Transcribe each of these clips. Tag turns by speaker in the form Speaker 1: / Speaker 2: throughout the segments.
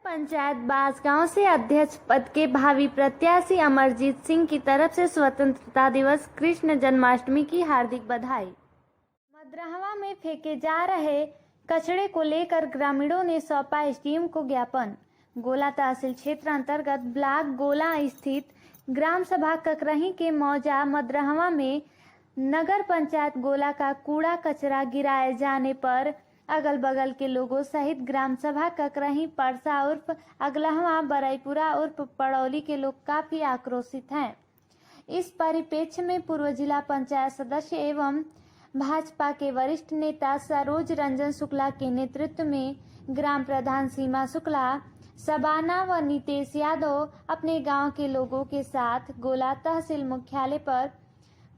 Speaker 1: पंचायत बांसगांव से अध्यक्ष पद के भावी प्रत्याशी अमरजीत सिंह की तरफ से स्वतंत्रता दिवस कृष्ण जन्माष्टमी की हार्दिक बधाई। मद्रहवा में फेंके जा रहे कचरे को लेकर ग्रामीणों ने सौंपा एसडीएम को ज्ञापन। गोला तहसील क्षेत्र अंतर्गत ब्लॉक गोला स्थित ग्राम सभा ककरही के मौजा मद्रहवा में नगर पंचायत गोला का कूड़ा कचरा गिराए जाने पर अगल बगल के लोगों सहित ग्राम सभा ककरही परसा उर्फ अगलहवा बरईपुरा उर्फ पड़ौली के लोग काफी आक्रोशित हैं। इस परिप्रेक्ष्य में पूर्व जिला पंचायत सदस्य एवं भाजपा के वरिष्ठ नेता सरोज रंजन शुक्ला के नेतृत्व में ग्राम प्रधान सीमा शुक्ला, शबाना व नितेश यादव अपने गांव के लोगों के साथ गोला तहसील मुख्यालय पर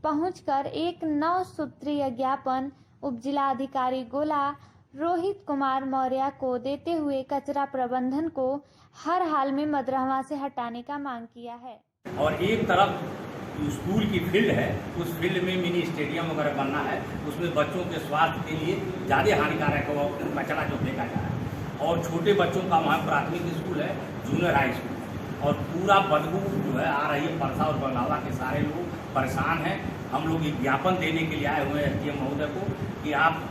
Speaker 1: पहुंचकर एक 9 सूत्रीय ज्ञापन उपजिलाधिकारी गोला रोहित कुमार मौर्य को देते हुए कचरा प्रबंधन को हर हाल में मद्रहवा से हटाने का मांग किया है।
Speaker 2: और एक तरफ स्कूल की फील्ड है, उस फील्ड में मिनी स्टेडियम वगैरह बनना है, उसमें बच्चों के स्वास्थ्य के लिए ज़्यादा हानिकारक है वो कचरा जो फेंका जा रहा है। और छोटे बच्चों का वहाँ प्राथमिक स्कूल है, जूनियर हाई स्कूल, और पूरा बदबू जो है आ रही है। परसा और बंगावा के सारे लोग परेशान हैं। हम लोग एक ज्ञापन देने के लिए आए हुए हैं एसडीएम महोदय को कि आप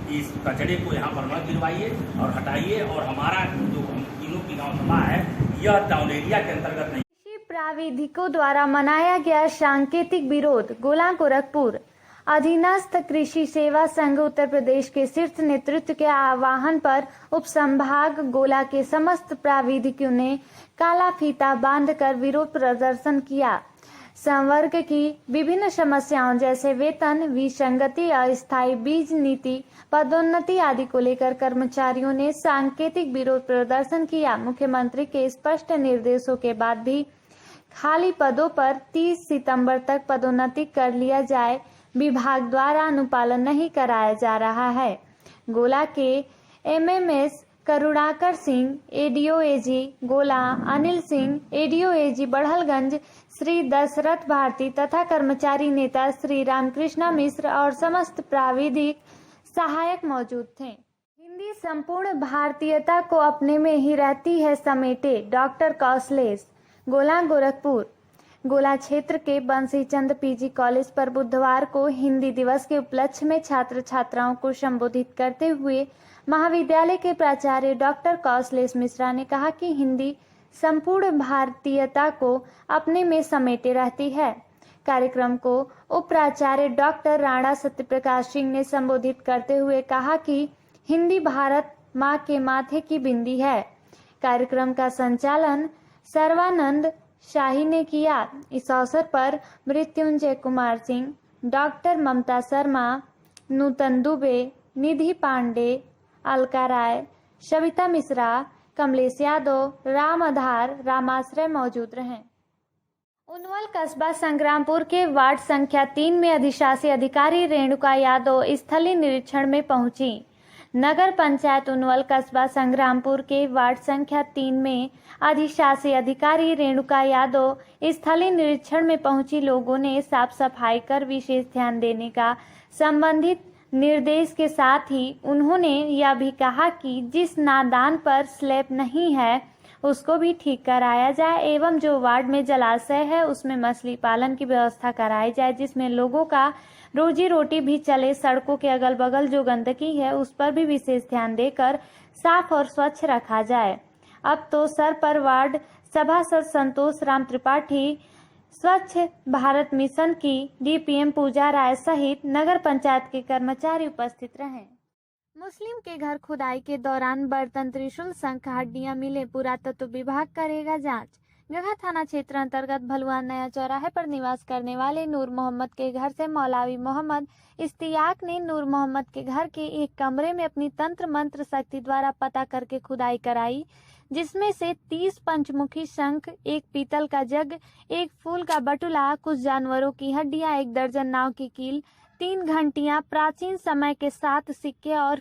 Speaker 2: इस कचरे को यहाँ पर न गिरवाइए और हटाइए, और हमारा जो तीनों की गाँव सभा है यह टाउन एरिया के अंतर्गत नहीं।
Speaker 1: कृषि प्राविधिकों द्वारा मनाया गया सांकेतिक विरोध। गोला गोरखपुर अधीनस्थ कृषि सेवा संघ उत्तर प्रदेश के शीर्ष नेतृत्व के आह्वान पर उपसंभाग गोला के समस्त प्राविधिकों ने काला फीता बांधकर विरोध प्रदर्शन किया। संवर्ग की विभिन्न समस्याओं जैसे वेतन विसंगति, अस्थायी बीज नीति, पदोन्नति आदि को लेकर कर्मचारियों ने सांकेतिक विरोध प्रदर्शन किया। मुख्यमंत्री के स्पष्ट निर्देशों के बाद भी खाली पदों पर 30 सितंबर तक पदोन्नति कर लिया जाए, विभाग द्वारा अनुपालन नहीं कराया जा रहा है। गोला के एमएमएस करुणाकर सिंह, एडीओ एजी गोला अनिल सिंह, एडीओ एजी बढ़लगंज श्री दशरथ भारती तथा कर्मचारी नेता श्री रामकृष्ण मिश्र और समस्त प्राविधिक सहायक मौजूद थे। हिंदी संपूर्ण भारतीयता को अपने में ही रहती है समेटे। डॉक्टर कौशलेश। गोला गोरखपुर गोला क्षेत्र के बंसीचंद पीजी कॉलेज पर बुधवार को हिंदी दिवस के उपलक्ष्य में छात्र छात्राओं को संबोधित करते हुए महाविद्यालय के प्राचार्य डॉक्टर कौशलेश मिश्रा ने कहा कि हिंदी संपूर्ण भारतीयता को अपने में समेटे रहती है। कार्यक्रम को उप प्राचार्य डॉक्टर राणा सत्यप्रकाश सिंह ने संबोधित करते हुए कहा कि हिंदी भारत माँ के माथे की बिंदी है। कार्यक्रम का संचालन सर्वानंद शाही ने किया। इस अवसर पर मृत्युंजय कुमार सिंह, डॉक्टर ममता शर्मा, नूतन दुबे, निधि पांडे, अलका राय, सविता मिश्रा, कमलेश यादव, राम आधार, रामाश्रय मौजूद रहे। उनवल कस्बा संग्रामपुर के वार्ड संख्या 3 में अधिशासी अधिकारी रेणुका यादव स्थलीय निरीक्षण में पहुंची। नगर पंचायत उनवल कस्बा संग्रामपुर के वार्ड संख्या 3 में अधिशासी अधिकारी रेणुका यादव स्थलीय निरीक्षण में पहुंची। लोगों ने साफ सफाई कर विशेष ध्यान देने का संबंधित निर्देश के साथ ही उन्होंने यह भी कहा कि जिस नादान पर स्लैब नहीं है उसको भी ठीक कराया जाए एवं जो वार्ड में जलाशय है उसमें मछली पालन की व्यवस्था कराई जाए, जिसमें लोगों का रोजी रोटी भी चले। सड़कों के अगल बगल जो गंदगी है उस पर भी विशेष ध्यान देकर साफ और स्वच्छ रखा जाए। अब तो सर पर वार्ड सभासद संतोष राम त्रिपाठी, स्वच्छ भारत मिशन की डीपीएम पूजा राय सहित नगर पंचायत के कर्मचारी उपस्थित रहे। मुस्लिम के घर खुदाई के दौरान बर्तन, त्रिशूल, शंख, हड्डियां मिले, पुरातत्व विभाग करेगा जांच। गढ़ा थाना क्षेत्र अंतर्गत भलुआ नया चौराहे पर निवास करने वाले नूर मोहम्मद के घर से मौलवी मोहम्मद इश्तियाक ने नूर मोहम्मद के घर के एक कमरे में अपनी तंत्र मंत्र शक्ति द्वारा पता करके खुदाई कराई, जिसमें से 30 पंचमुखी शंख, एक पीतल का जग, एक फूल का बटुला, कुछ जानवरों की हड्डियां, 1 दर्जन नाव की कील, 3 घंटियां, प्राचीन समय के 7 सिक्के और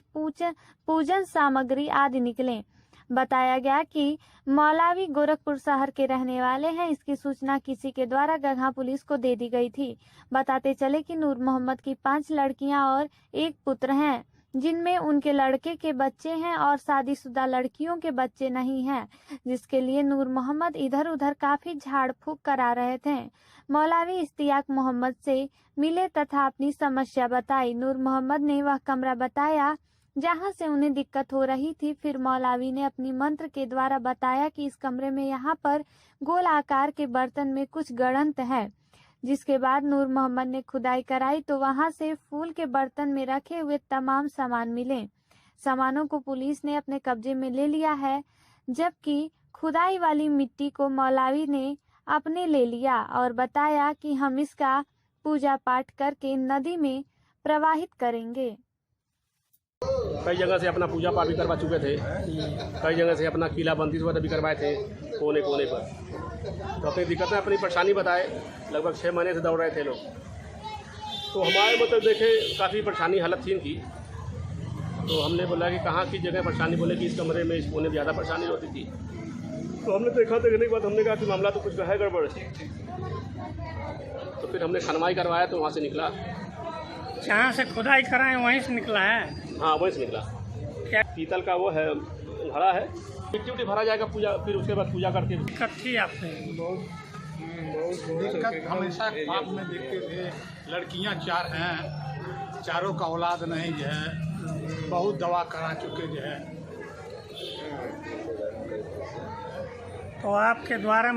Speaker 1: पूजन सामग्री आदि निकले। बताया गया कि मौलवी गोरखपुर शहर के रहने वाले हैं। इसकी सूचना किसी के द्वारा गढ़ा पुलिस को दे दी गई थी। बताते चले कि नूर मोहम्मद की 5 लड़कियां और 1 पुत्र हैं। जिनमें उनके लड़के के बच्चे हैं और शादीशुदा लड़कियों के बच्चे नहीं हैं, जिसके लिए नूर मोहम्मद इधर उधर काफी झाड़ फूक करा रहे थे। मौलवी इश्तियाक मोहम्मद से मिले तथा अपनी समस्या बताई। नूर मोहम्मद ने वह कमरा बताया जहां से उन्हें दिक्कत हो रही थी। फिर मौलवी ने अपनी मंत्र के द्वारा बताया कि इस कमरे में यहाँ पर गोल आकार के बर्तन में कुछ गड़ंत है। जिसके बाद नूर मोहम्मद ने खुदाई कराई तो वहां से फूल के बर्तन में रखे हुए तमाम सामान मिले। सामानों को पुलिस ने अपने कब्जे में ले लिया है, जबकि खुदाई वाली मिट्टी को मौलवी ने अपने ले लिया और बताया कि हम इसका पूजा पाठ करके नदी में प्रवाहित करेंगे।
Speaker 3: कई जगह से अपना पूजा पाठ भी करवा चुके थे, कई जगह से अपना किला बंदी वगैरह भी करवाए थे कोने कोने पर। तो अपनी दिक्कतें अपनी परेशानी बताए। लगभग 6 महीने से दौड़ रहे थे लोग। तो हमारे मतलब देखे काफ़ी परेशानी हालत थी इनकी। तो हमने बोला कि कहाँ की जगह परेशानी, बोले कि इस कमरे में इस कोने में ज़्यादा परेशानी होती थी। तो हमने देखा, देखने के बाद हमने कहा कि मामला तो कुछ है गड़बड़। तो फिर हमने खनवाई करवाया तो वहाँ से निकला।
Speaker 4: जहाँ से खुदाई कराएं वहीं से निकला है।
Speaker 3: हाँ, वहीं से निकला।
Speaker 4: क्या
Speaker 3: पीतल का वो है, घड़ा है, मिट्टी उट्टी भरा जाएगा पूजा, फिर उसके बाद पूजा करके।
Speaker 4: दिक्कत थी आपसे?
Speaker 5: दिक्कत हमेशा ख्वाब में देखते थे। लड़कियां 4 हैं, चारों का औलाद नहीं जो है, बहुत दवा करा चुके जो है।
Speaker 4: तो आपके द्वारा